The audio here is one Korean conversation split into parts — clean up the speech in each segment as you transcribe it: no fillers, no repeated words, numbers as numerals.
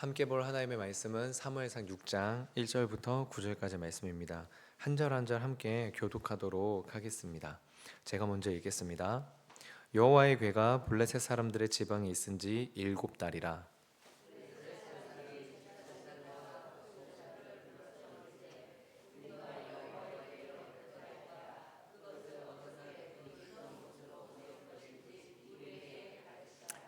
함께 볼 하나님의 말씀은 사무엘상 6장 1절부터 9절까지 말씀입니다. 한 절 한 절 함께 교독하도록 하겠습니다. 제가 먼저 읽겠습니다. 여호와의 궤가 블레셋 사람들의 지방에 있은지 7달이라.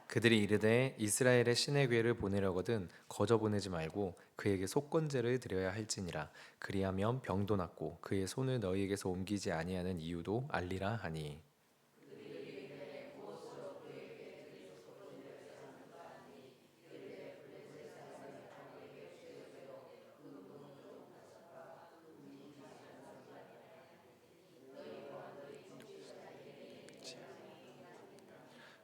그들이 이르되 이스라엘의 신의 궤를 보내려거든 거저 보내지 말고 그에게 속건제를 드려야 할지니라. 그리하면 병도 낫고 그의 손을 너희에게서 옮기지 아니하는 이유도 알리라 하니.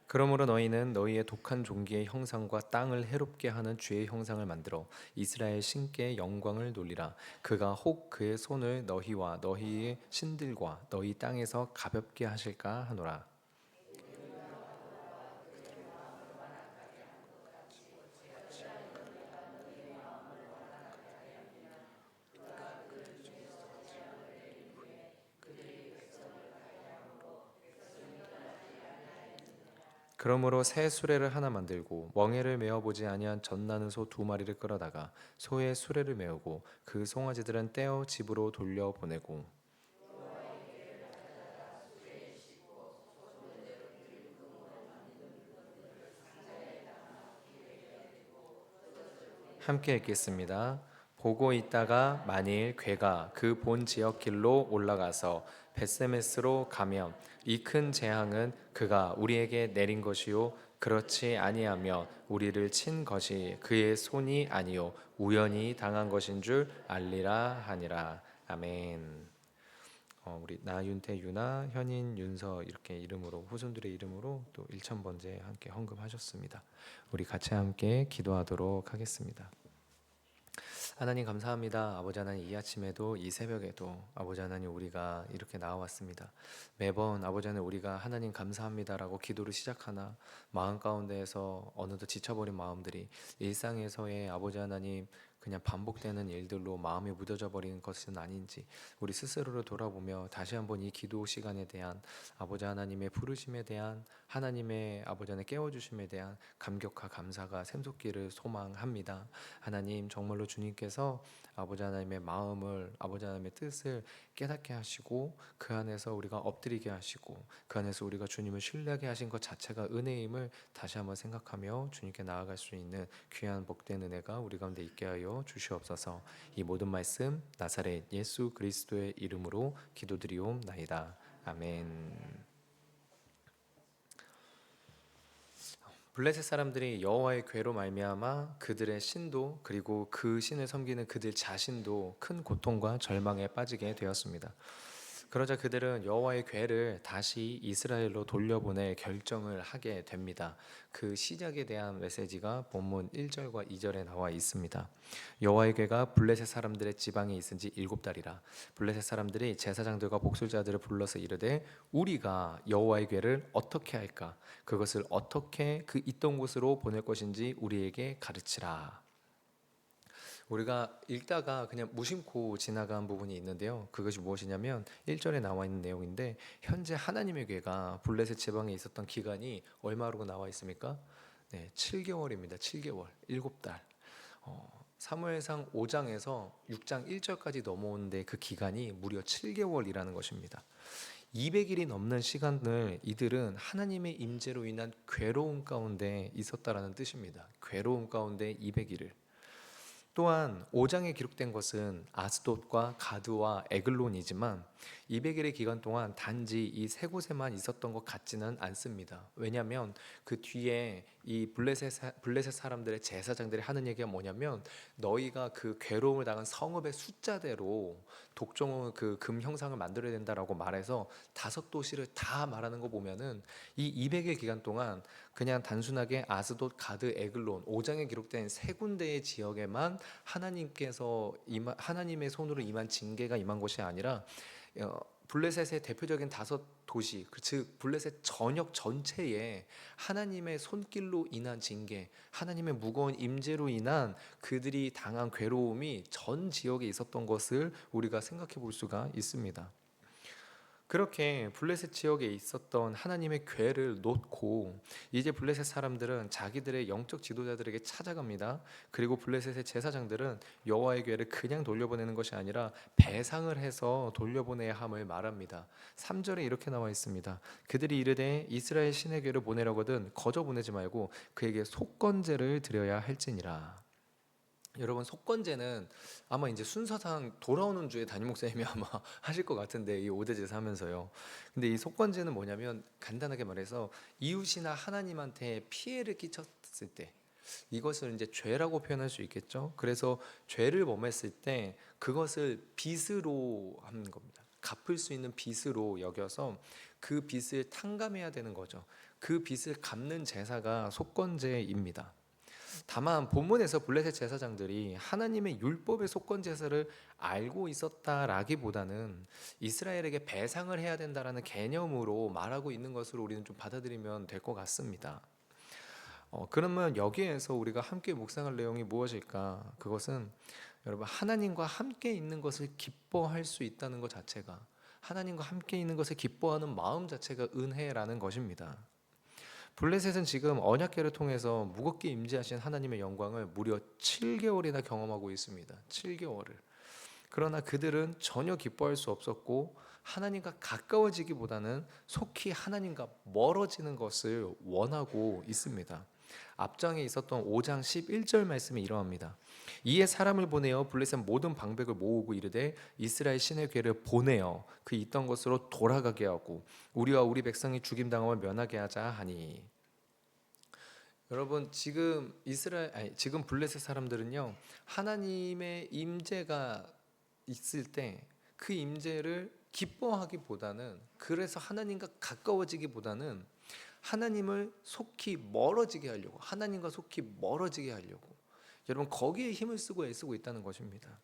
그러므로 너희는 너희의 독한 종기의 형상과 땅을 해롭게 하는 쥐의 형상을 만들어 이스라엘 신께 영광을 돌리라. 그가 혹 그의 손을 너희와 너희의 신들과 너희 땅에서 가볍게 하실까 하노라. 그러므로 새 수레를 하나 만들고 멍에를 메어 보지 아니한 젖나는 소 2마리를 끌어다가 소의 수레를 메우고 그 송아지들은 떼어 집으로 돌려 보내고. 함께 읽겠습니다. 보고 있다가 만일 괴가 그 본 지역 길로 올라가서 벳세메스로 가면 이 큰 재앙은 그가 우리에게 내린 것이요 그렇지 아니하며 우리를 친 것이 그의 손이 아니요 우연히 당한 것인 줄 알리라 하니라. 아멘. 우리 나윤태 유나 현인 윤서 이렇게 이름으로 후손들의 이름으로 또 1,000번째 함께 헌금하셨습니다. 우리 같이 함께 기도하도록 하겠습니다. 하나님 감사합니다. 아버지 하나님, 이 아침에도 이 새벽에도 아버지 하나님 우리가 이렇게 나와왔습니다. 매번 아버지 하나님 우리가 하나님 감사합니다라고 기도를 시작하나 마음 가운데에서 어느덧 지쳐버린 마음들이 일상에서의 아버지 하나님 그냥 반복되는 일들로 마음이 무뎌져 버리는 것은 아닌지 우리 스스로를 돌아보며 다시 한번 이 기도 시간에 대한 아버지 하나님의 부르심에 대한 하나님의 아버지 하나님 깨워주심에 대한 감격과 감사가 샘솟기를 소망합니다. 하나님 정말로 주님께서 아버지 하나님의 마음을 아버지 하나님의 뜻을 깨닫게 하시고 그 안에서 우리가 엎드리게 하시고 그 안에서 우리가 주님을 신뢰하게 하신 것 자체가 은혜임을 다시 한번 생각하며 주님께 나아갈 수 있는 귀한 복된 은혜가 우리 가운데 있게 하여 주시옵소서. 이 모든 말씀 나사렛 예수 그리스도의 이름으로 기도드리옵나이다. 아멘. 블레셋 사람들이 여호와의 궤로 말미암아 그들의 신도 그리고 그 신을 섬기는 그들 자신도 큰 고통과 절망에 빠지게 되었습니다. 그러자 그들은 여호와의 궤를 다시 이스라엘로 돌려보낼 결정을 하게 됩니다. 그 시작에 대한 메시지가 본문 1절과 2절에 나와 있습니다. 여호와의 궤가 블레셋 사람들의 지방에 있은지 7달이라. 블레셋 사람들이 제사장들과 목술자들을 불러서 이르되 우리가 여호와의 궤를 어떻게 할까? 그것을 어떻게 그 있던 곳으로 보낼 것인지 우리에게 가르치라. 우리가 읽다가 그냥 무심코 지나간 부분이 있는데요. 그것이 무엇이냐면 1절에 나와 있는 내용인데 현재 하나님의 궤가 블레셋 지방에 있었던 기간이 얼마로 나와 있습니까? 네, 7개월입니다. 7개월, 7달. 사무엘상 5장에서 6장 1절까지 넘어오는데 그 기간이 무려 7개월이라는 것입니다. 200일이 넘는 시간을 이들은 하나님의 임재로 인한 괴로움 가운데 있었다라는 뜻입니다. 괴로움 가운데 200일을. 또한 5장에 기록된 것은 아스돗과 가드와 에글론이지만 200일의 기간 동안 단지 이 세 곳에만 있었던 것 같지는 않습니다. 왜냐하면 그 뒤에 이 블레셋 사람들의 제사장들이 하는 얘기가 뭐냐면 너희가 그 괴로움을 당한 성읍의 숫자대로 독종 그 금 형상을 만들어야 된다라고 말해서 5도시를 다 말하는 거 보면은 이 200일 기간 동안 그냥 단순하게 아스돗, 가드, 에글론 5장에 기록된 세 군데의 지역에만 하나님의 손으로 임한 징계가 임한 것이 아니라 블레셋의 대표적인 5도시, 즉 블레셋 전역 전체에 하나님의 손길로 인한 징계, 하나님의 무거운 임재로 인한 그들이 당한 괴로움이 전 지역에 있었던 것을 우리가 생각해 볼 수가 있습니다. 그렇게 블레셋 지역에 있었던 하나님의 궤를 놓고 이제 블레셋 사람들은 자기들의 영적 지도자들에게 찾아갑니다. 그리고 블레셋의 제사장들은 여호와의 궤를 그냥 돌려보내는 것이 아니라 배상을 해서 돌려보내야 함을 말합니다. 3절에 이렇게 나와 있습니다. 그들이 이르되 이스라엘 신의 궤를 보내려거든 거저 보내지 말고 그에게 속건제를 드려야 할지니라. 여러분, 속건제는 아마 이제 순서상 돌아오는 주에 담임 목사님이 아마 하실 것 같은데, 이 오대제사 하면서요. 근데 이 속건제는 뭐냐면 간단하게 말해서 이웃이나 하나님한테 피해를 끼쳤을 때, 이것을 이제 죄라고 표현할 수 있겠죠. 그래서 죄를 범했을 때 그것을 빚으로 하는 겁니다. 갚을 수 있는 빚으로 여겨서 그 빚을 탕감해야 되는 거죠. 그 빚을 갚는 제사가 속건제입니다. 다만 본문에서 블레셋 제사장들이 하나님의 율법의 속건 제사를 알고 있었다라기보다는 이스라엘에게 배상을 해야 된다라는 개념으로 말하고 있는 것으로 우리는 좀 받아들이면 될 것 같습니다. 그러면 여기에서 우리가 함께 묵상할 내용이 무엇일까? 그것은 여러분, 하나님과 함께 있는 것을 기뻐할 수 있다는 것 자체가, 하나님과 함께 있는 것을 기뻐하는 마음 자체가 은혜라는 것입니다. 블레셋은 지금 언약궤를 통해서 무겁게 임재하신 하나님의 영광을 무려 7개월이나 경험하고 있습니다. 7개월을. 그러나 그들은 전혀 기뻐할 수 없었고 하나님과 가까워지기보다는 속히 하나님과 멀어지는 것을 원하고 있습니다. 앞장에 있었던 5장 11절 말씀이 이러합니다. 이에 사람을 보내어 블레셋 모든 방백을 모으고 이르되 이스라엘 신의 궤를 보내어 그 있던 곳으로 돌아가게 하고 우리와 우리 백성이 죽임당함을 면하게 하자 하니. 여러분, 지금 블레셋 사람들은요, 하나님의 임재가 있을 때 그 임재를 기뻐하기보다는, 그래서 하나님과 가까워지기보다는 하나님을 속히 멀어지게 하려고, 하나님과 속히 멀어지게 하려고, 여러분, 거기에 힘을 쓰고 애쓰고 있다는 것입니다.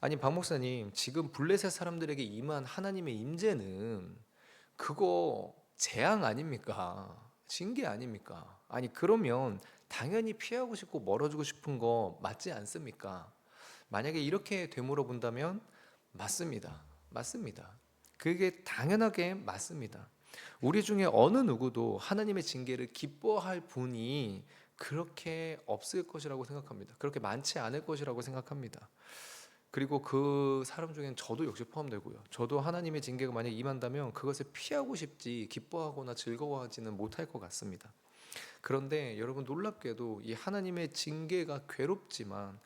아니, 박 목사님, 지금 블레셋 사람들에게 임한 하나님의 임재는 그거 재앙 아닙니까? 징계 아닙니까? 아니, 그러면 당연히 피하고 싶고 멀어지고 싶은 거 맞지 않습니까? 만약에 이렇게 되물어 본다면 맞습니다. 맞습니다. 그게 당연하게 맞습니다. 우리 중에 어느 누구도 하나님의 징계를 기뻐할 분이 그렇게 없을 것이라고 생각합니다. 그렇게 많지 않을 것이라고 생각합니다. 그리고 그 사람 중엔 저도 역시 포함되고요. 저도 하나님의 징계가 만약 임한다면 그것을 피하고 싶지 기뻐하거나 즐거워하지는 못할 것 같습니다. 그런데 여러분, 놀랍게도 이 하나님의 징계가 괴롭지만,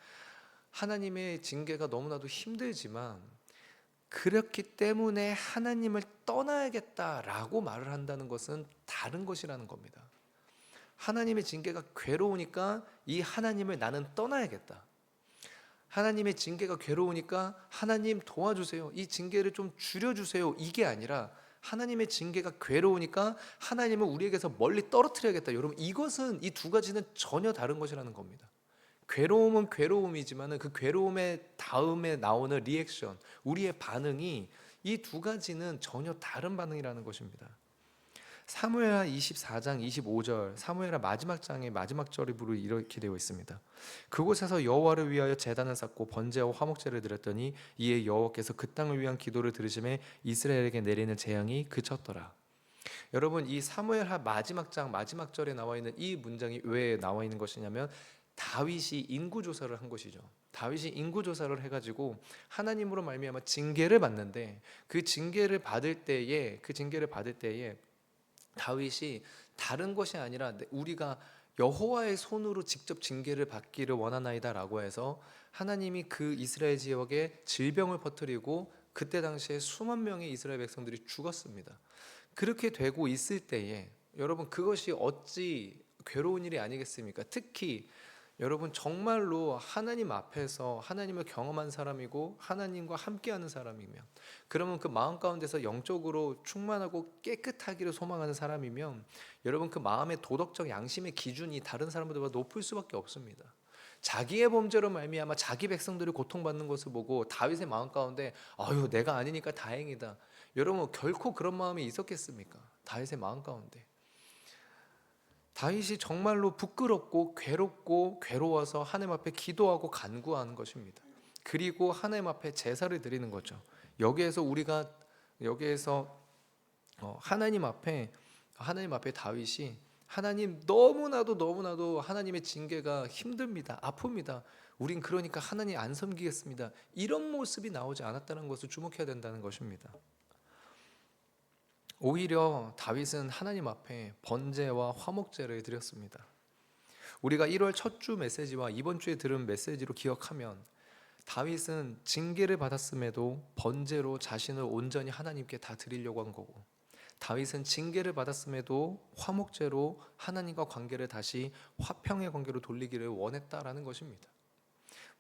하나님의 징계가 너무나도 힘들지만, 그렇기 때문에 하나님을 떠나야겠다라고 말을 한다는 것은 다른 것이라는 겁니다. 하나님의 징계가 괴로우니까 이 하나님을 나는 떠나야겠다. 하나님의 징계가 괴로우니까 하나님 도와주세요, 이 징계를 좀 줄여주세요, 이게 아니라 하나님의 징계가 괴로우니까 하나님을 우리에게서 멀리 떨어뜨려야겠다. 여러분, 이것은, 이 두 가지는 전혀 다른 것이라는 겁니다. 괴로움은 괴로움이지만 그 괴로움의 다음에 나오는 리액션, 우리의 반응이, 이 두 가지는 전혀 다른 반응이라는 것입니다. 사무엘하 24장 25절, 사무엘하 마지막 장의 마지막 절이 이렇게 되어 있습니다. 그곳에서 여호와를 위하여 제단을 쌓고 번제와 화목제를 드렸더니 이에 여호와께서 그 땅을 위한 기도를 들으심에 이스라엘에게 내리는 재앙이 그쳤더라. 여러분, 이 사무엘하 마지막 장 마지막 절에 나와 있는 이 문장이 왜 나와 있는 것이냐면, 다윗이 인구조사를 한 것이죠. 다윗이 인구조사를 해가지고 하나님으로 말미암아 징계를 받는데, 그 징계를 받을 때에 다윗이 다른 것이 아니라 우리가 여호와의 손으로 직접 징계를 받기를 원하나이다라고 해서 하나님이 그 이스라엘 지역에 질병을 퍼뜨리고 그때 당시에 수만 명의 이스라엘 백성들이 죽었습니다. 그렇게 되고 있을 때에 여러분, 그것이 어찌 괴로운 일이 아니겠습니까? 특히 여러분, 정말로 하나님 앞에서 하나님을 경험한 사람이고 하나님과 함께하는 사람이면, 그러면 그 마음 가운데서 영적으로 충만하고 깨끗하기를 소망하는 사람이면, 여러분, 그 마음의 도덕적 양심의 기준이 다른 사람들보다 높을 수밖에 없습니다. 자기의 범죄로 말미암아 자기 백성들이 고통받는 것을 보고 다윗의 마음 가운데 아유 내가 아니니까 다행이다. 여러분 결코 그런 마음이 있었겠습니까? 다윗의 마음 가운데 다윗이 정말로 부끄럽고 괴롭고 괴로워서 하나님 앞에 기도하고 간구하는 것입니다. 그리고 하나님 앞에 제사를 드리는 거죠. 여기에서 하나님 앞에 다윗이 하나님 너무나도 하나님의 징계가 힘듭니다. 아픕니다. 우린 그러니까 하나님 안 섬기겠습니다. 이런 모습이 나오지 않았다는 것을 주목해야 된다는 것입니다. 오히려 다윗은 하나님 앞에 번제와 화목제를 드렸습니다. 우리가 1월 첫 주 메시지와 이번 주에 들은 메시지로 기억하면 다윗은 징계를 받았음에도 번제로 자신을 온전히 하나님께 다 드리려고 한 거고, 다윗은 징계를 받았음에도 화목제로 하나님과 관계를 다시 화평의 관계로 돌리기를 원했다라는 것입니다.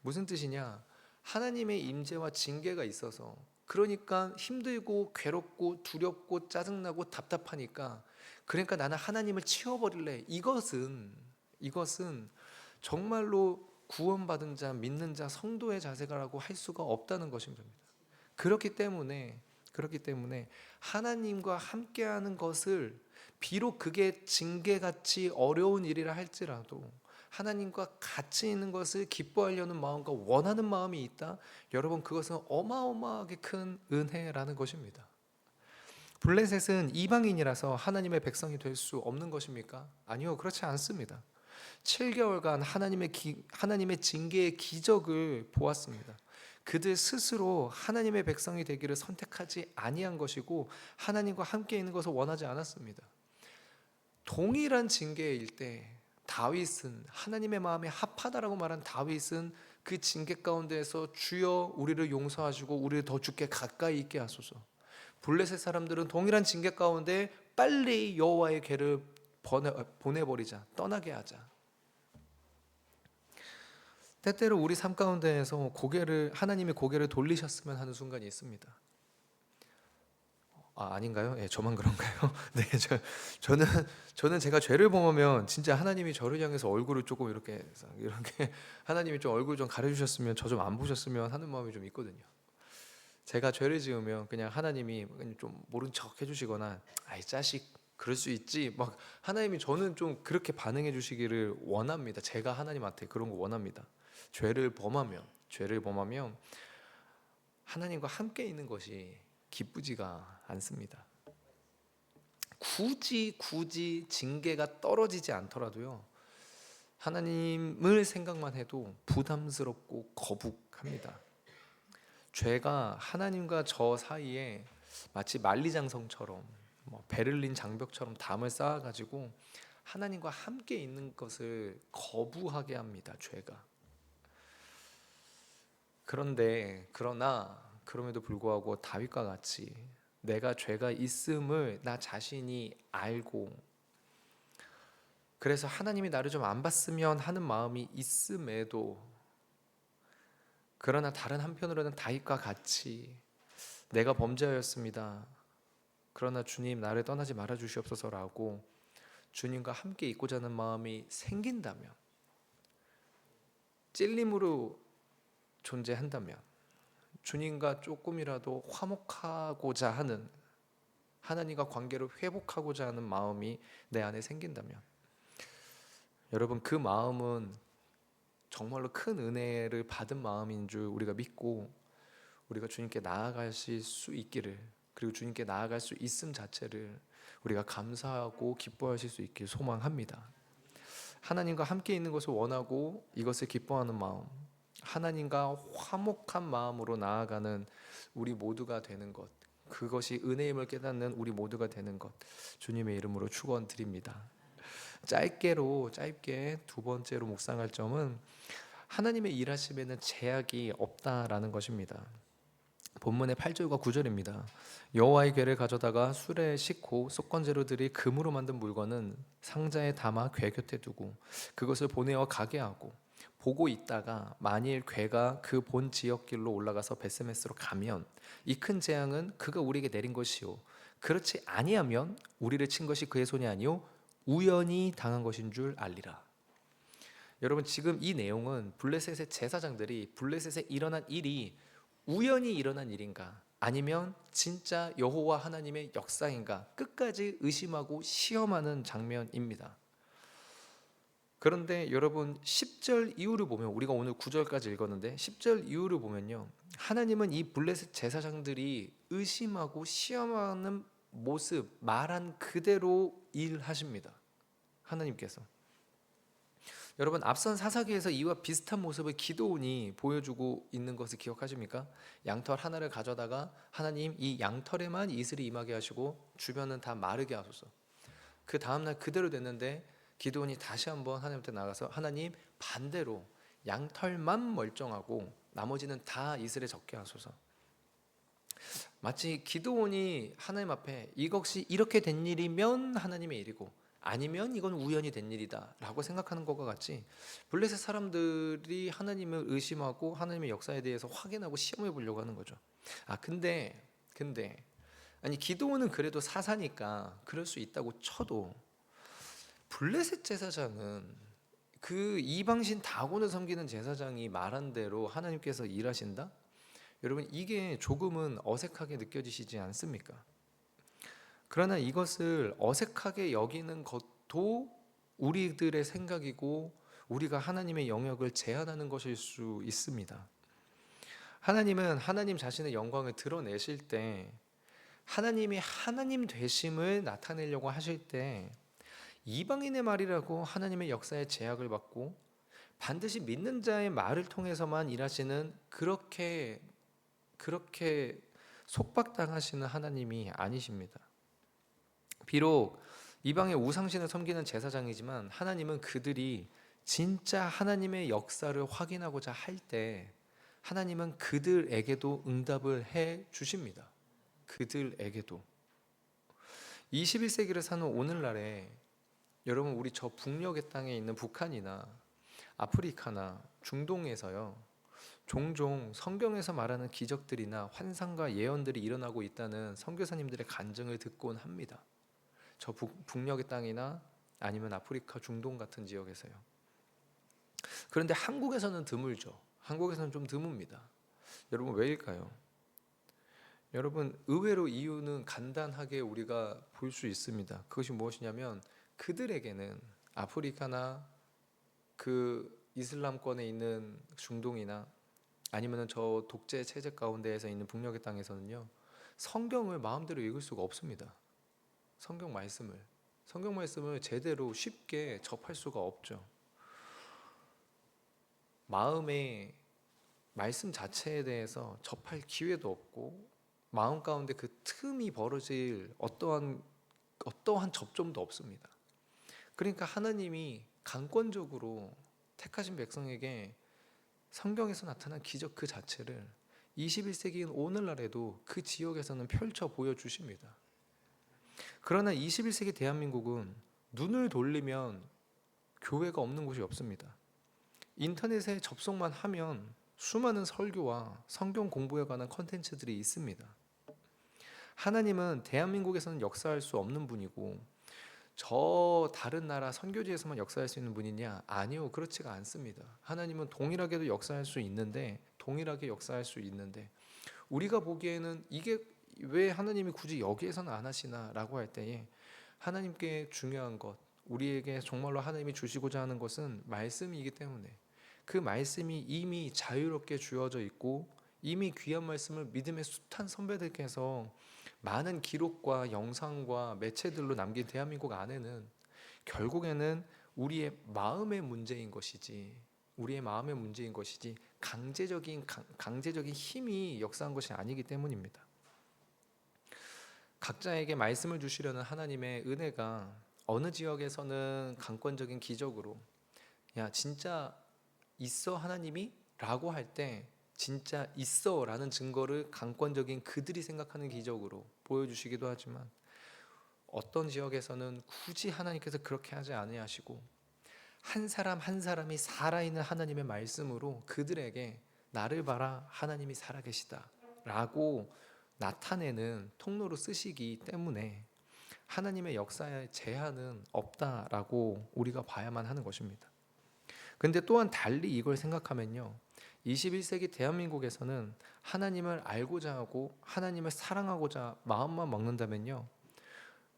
무슨 뜻이냐? 하나님의 임재와 징계가 있어서, 그러니까 힘들고 괴롭고 두렵고 짜증나고 답답하니까, 그러니까 나는 하나님을 치워버릴래. 이것은 정말로 구원받은 자, 믿는 자, 성도의 자세가라고 할 수가 없다는 것입니다. 그렇기 때문에 하나님과 함께하는 것을, 비록 그게 징계같이 어려운 일이라 할지라도 하나님과 같이 있는 것을 기뻐하려는 마음과 원하는 마음이 있다. 여러분, 그것은 어마어마하게 큰 은혜라는 것입니다. 블레셋은 이방인이라서 하나님의 백성이 될 수 없는 것입니까? 아니요, 그렇지 않습니다. 7개월간 하나님의 징계의 기적을 보았습니다. 그들 스스로 하나님의 백성이 되기를 선택하지 아니한 것이고 하나님과 함께 있는 것을 원하지 않았습니다. 동일한 징계일 때 다윗은, 하나님의 마음에 합하다라고 말한 다윗은 그 징계 가운데에서 주여 우리를 용서하시고 우리를 더 주께 가까이 있게 하소서. 블레셋 사람들은 동일한 징계 가운데 빨리 여호와의 궤를 보내버리자, 떠나게 하자. 때때로 우리 삶 가운데에서 하나님이 고개를 돌리셨으면 하는 순간이 있습니다. 아닌가요? 예, 저만 그런가요? 네, 저는 제가 죄를 범하면 진짜 하나님이 저를 향해서 얼굴을 조금 이렇게 하나님이 좀 얼굴 좀 가려주셨으면, 저 좀 안 보셨으면 하는 마음이 좀 있거든요. 제가 죄를 지으면 그냥 하나님이 좀 모른 척 해주시거나, 아이 자식 그럴 수 있지, 막 하나님이 저는 좀 그렇게 반응해 주시기를 원합니다. 제가 하나님한테 그런 거 원합니다. 죄를 범하면 하나님과 함께 있는 것이 기쁘지가 않습니다. 굳이 징계가 떨어지지 않더라도요, 하나님을 생각만 해도 부담스럽고 거북합니다. 죄가 하나님과 저 사이에 마치 만리장성처럼, 베를린 장벽처럼 담을 쌓아가지고 하나님과 함께 있는 것을 거부하게 합니다. 죄가. 그럼에도 불구하고 다윗과 같이 내가 죄가 있음을 나 자신이 알고, 그래서 하나님이 나를 좀 안 봤으면 하는 마음이 있음에도, 그러나 다른 한편으로는 다윗과 같이 내가 범죄하였습니다. 그러나 주님 나를 떠나지 말아 주시옵소서라고 주님과 함께 있고자 하는 마음이 생긴다면, 찔림으로 존재한다면, 주님과 조금이라도 화목하고자 하는, 하나님과 관계를 회복하고자 하는 마음이 내 안에 생긴다면, 여러분 그 마음은 정말로 큰 은혜를 받은 마음인 줄 우리가 믿고, 우리가 주님께 나아가실 수 있기를, 그리고 주님께 나아갈 수 있음 자체를 우리가 감사하고 기뻐하실 수 있길 소망합니다. 하나님과 함께 있는 것을 원하고 이것을 기뻐하는 마음, 하나님과 화목한 마음으로 나아가는 우리 모두가 되는 것, 그것이 은혜임을 깨닫는 우리 모두가 되는 것, 주님의 이름으로 축원드립니다. 짧게 두 번째로 묵상할 점은, 하나님의 일하심에는 제약이 없다라는 것입니다. 본문의 8절과 9절입니다. 여호와의 궤를 가져다가 수레에 싣고 속건제로들이 금으로 만든 물건은 상자에 담아 궤 곁에 두고 그것을 보내어 가게 하고, 보고 있다가 만일 궤가 그 본 지역길로 올라가서 베스메스로 가면 이 큰 재앙은 그가 우리에게 내린 것이요, 그렇지 아니하면 우리를 친 것이 그의 손이 아니요 우연히 당한 것인 줄 알리라. 여러분 지금 이 내용은 블레셋의 제사장들이 블레셋에 일어난 일이 우연히 일어난 일인가 아니면 진짜 여호와 하나님의 역사인가 끝까지 의심하고 시험하는 장면입니다. 그런데 여러분 10절 이후를 보면 우리가 오늘 9절까지 읽었는데 10절 이후를 보면요. 하나님은 이 블레셋 제사장들이 의심하고 시험하는 모습 말한 그대로 일하십니다. 하나님께서. 여러분 앞선 사사기에서 이와 비슷한 모습을 기드온이 보여주고 있는 것을 기억하십니까? 양털 하나를 가져다가 하나님 이 양털에만 이슬이 임하게 하시고 주변은 다 마르게 하소서. 그 다음날 그대로 됐는데 기드온이 다시 한번 하나님한테 나가서 하나님 반대로 양털만 멀쩡하고 나머지는 다 이슬에 적게 하소서. 마치 기드온이 하나님 앞에 이것이 이렇게 된 일이면 하나님의 일이고 아니면 이건 우연히 된 일이다 라고 생각하는 것과 같이 블레셋 사람들이 하나님을 의심하고 하나님의 역사에 대해서 확인하고 시험해 보려고 하는 거죠. 근데 아니 기드온은 그래도 사사니까 그럴 수 있다고 쳐도 블레셋 제사장은 그 이방신 다곤을 섬기는 제사장이 말한 대로 하나님께서 일하신다? 여러분 이게 조금은 어색하게 느껴지시지 않습니까? 그러나 이것을 어색하게 여기는 것도 우리들의 생각이고 우리가 하나님의 영역을 제한하는 것일 수 있습니다. 하나님은 하나님 자신의 영광을 드러내실 때 하나님이 하나님 되심을 나타내려고 하실 때 이방인의 말이라고 하나님의 역사에 제약을 받고 반드시 믿는 자의 말을 통해서만 일하시는 그렇게 속박당하시는 하나님이 아니십니다. 비록 이방의 우상신을 섬기는 제사장이지만 하나님은 그들이 진짜 하나님의 역사를 확인하고자 할 때 하나님은 그들에게도 응답을 해 주십니다. 그들에게도 21세기를 사는 오늘날에 여러분 우리 저 북녘의 땅에 있는 북한이나 아프리카나 중동에서요 종종 성경에서 말하는 기적들이나 환상과 예언들이 일어나고 있다는 선교사님들의 간증을 듣곤 합니다. 저 북녘의 땅이나 아니면 아프리카 중동 같은 지역에서요. 그런데 한국에서는 드물죠. 한국에서는 좀 드뭅니다. 여러분 왜일까요? 여러분 의외로 이유는 간단하게 우리가 볼 수 있습니다. 그것이 무엇이냐면 그들에게는 아프리카나 그 이슬람권에 있는 중동이나 아니면 저 독재 체제 가운데에서 있는 북녘의 땅에서는요 성경을 마음대로 읽을 수가 없습니다. 성경 말씀을 제대로 쉽게 접할 수가 없죠. 마음의 말씀 자체에 대해서 접할 기회도 없고 마음 가운데 그 틈이 벌어질 어떠한 접점도 없습니다. 그러니까 하나님이 강권적으로 택하신 백성에게 성경에서 나타난 기적 그 자체를 21세기인 오늘날에도 그 지역에서는 펼쳐 보여주십니다. 그러나 21세기 대한민국은 눈을 돌리면 교회가 없는 곳이 없습니다. 인터넷에 접속만 하면 수많은 설교와 성경 공부에 관한 컨텐츠들이 있습니다. 하나님은 대한민국에서는 역사할 수 없는 분이고 저 다른 나라 선교지에서만 역사할 수 있는 분이냐? 아니요, 그렇지가 않습니다. 하나님은 동일하게 역사할 수 있는데 우리가 보기에는 이게 왜 하나님이 굳이 여기에서는 안 하시나라고 할 때에 하나님께 중요한 것, 우리에게 정말로 하나님이 주시고자 하는 것은 말씀이기 때문에 그 말씀이 이미 자유롭게 주어져 있고 이미 귀한 말씀을 믿음의 숱한 선배들께서 많은 기록과 영상과 매체들로 남긴 대한민국 안에는 결국에는 우리의 마음의 문제인 것이지 강제적인 힘이 역사한 것이 아니기 때문입니다. 각자에게 말씀을 주시려는 하나님의 은혜가 어느 지역에서는 강권적인 기적으로 야 진짜 있어 하나님이? 라고 할 때 진짜 있어 라는 증거를 강권적인 그들이 생각하는 기적으로 보여주시기도 하지만 어떤 지역에서는 굳이 하나님께서 그렇게 하지 아니하시고 한 사람 한 사람이 살아있는 하나님의 말씀으로 그들에게 나를 봐라 하나님이 살아계시다 라고 나타내는 통로로 쓰시기 때문에 하나님의 역사에 제한은 없다라고 우리가 봐야만 하는 것입니다. 근데 또한 달리 이걸 생각하면요, 21세기 대한민국에서는 하나님을 알고자 하고 하나님을 사랑하고자 마음만 먹는다면요,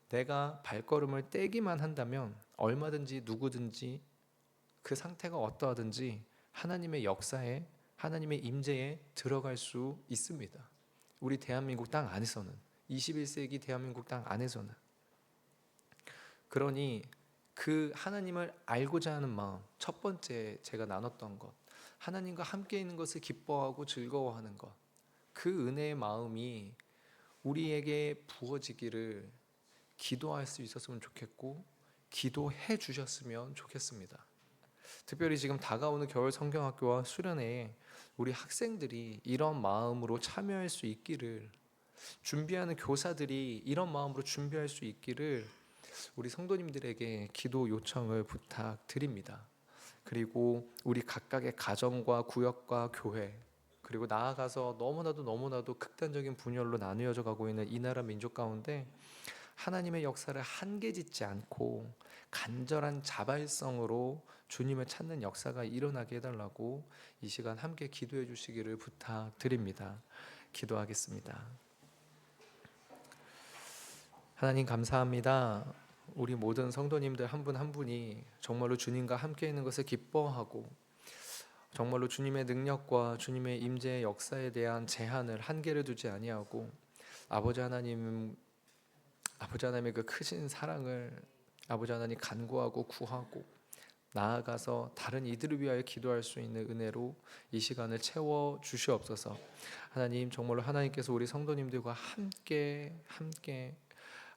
내가 발걸음을 떼기만 한다면 얼마든지 누구든지 그 상태가 어떠하든지 하나님의 역사에, 하나님의 임재에 들어갈 수 있습니다. 우리 대한민국 땅 안에서는, 21세기 대한민국 땅 안에서는. 그러니 그 하나님을 알고자 하는 마음, 첫 번째 제가 나눴던 것, 하나님과 함께 있는 것을 기뻐하고 즐거워하는 것, 그 은혜의 마음이 우리에게 부어지기를 기도할 수 있었으면 좋겠고 기도해 주셨으면 좋겠습니다. 특별히 지금 다가오는 겨울 성경학교와 수련회에 우리 학생들이 이런 마음으로 참여할 수 있기를, 준비하는 교사들이 이런 마음으로 준비할 수 있기를 우리 성도님들에게 기도 요청을 부탁드립니다. 그리고 우리 각각의 가정과 구역과 교회, 그리고 나아가서 너무나도 극단적인 분열로 나누어져 가고 있는 이 나라 민족 가운데 하나님의 역사를 한계짓지 않고 간절한 자발성으로 주님을 찾는 역사가 일어나게 해달라고 이 시간 함께 기도해 주시기를 부탁드립니다. 기도하겠습니다. 하나님 감사합니다. 우리 모든 성도님들 한 분 한 분이 정말로 주님과 함께 있는 것을 기뻐하고 정말로 주님의 능력과 주님의 임재의 역사에 대한 제한을, 한계를 두지 아니하고 아버지 하나님의 그 크신 사랑을 아버지 하나님 간구하고 구하고 나아가서 다른 이들을 위하여 기도할 수 있는 은혜로 이 시간을 채워 주시옵소서. 하나님, 정말로 하나님께서 우리 성도님들과 함께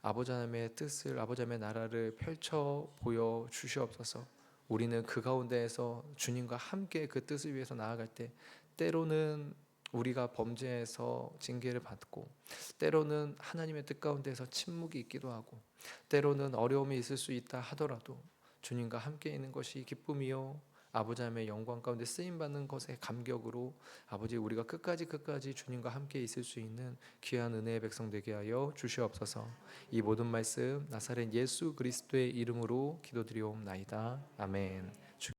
아버지 하나님의 뜻을, 아버지 하나님의 나라를 펼쳐 보여 주시옵소서. 우리는 그 가운데에서 주님과 함께 그 뜻을 위해서 나아갈 때 때로는 우리가 범죄해서 징계를 받고, 때로는 하나님의 뜻 가운데서 침묵이 있기도 하고, 때로는 어려움이 있을 수 있다 하더라도 주님과 함께 있는 것이 기쁨이요 아버지 하나님의 영광 가운데 쓰임 받는 것에 감격으로 아버지 우리가 끝까지 주님과 함께 있을 수 있는 귀한 은혜의 백성 되게 하여 주시옵소서. 이 모든 말씀 나사렛 예수 그리스도의 이름으로 기도드리옵나이다. 아멘.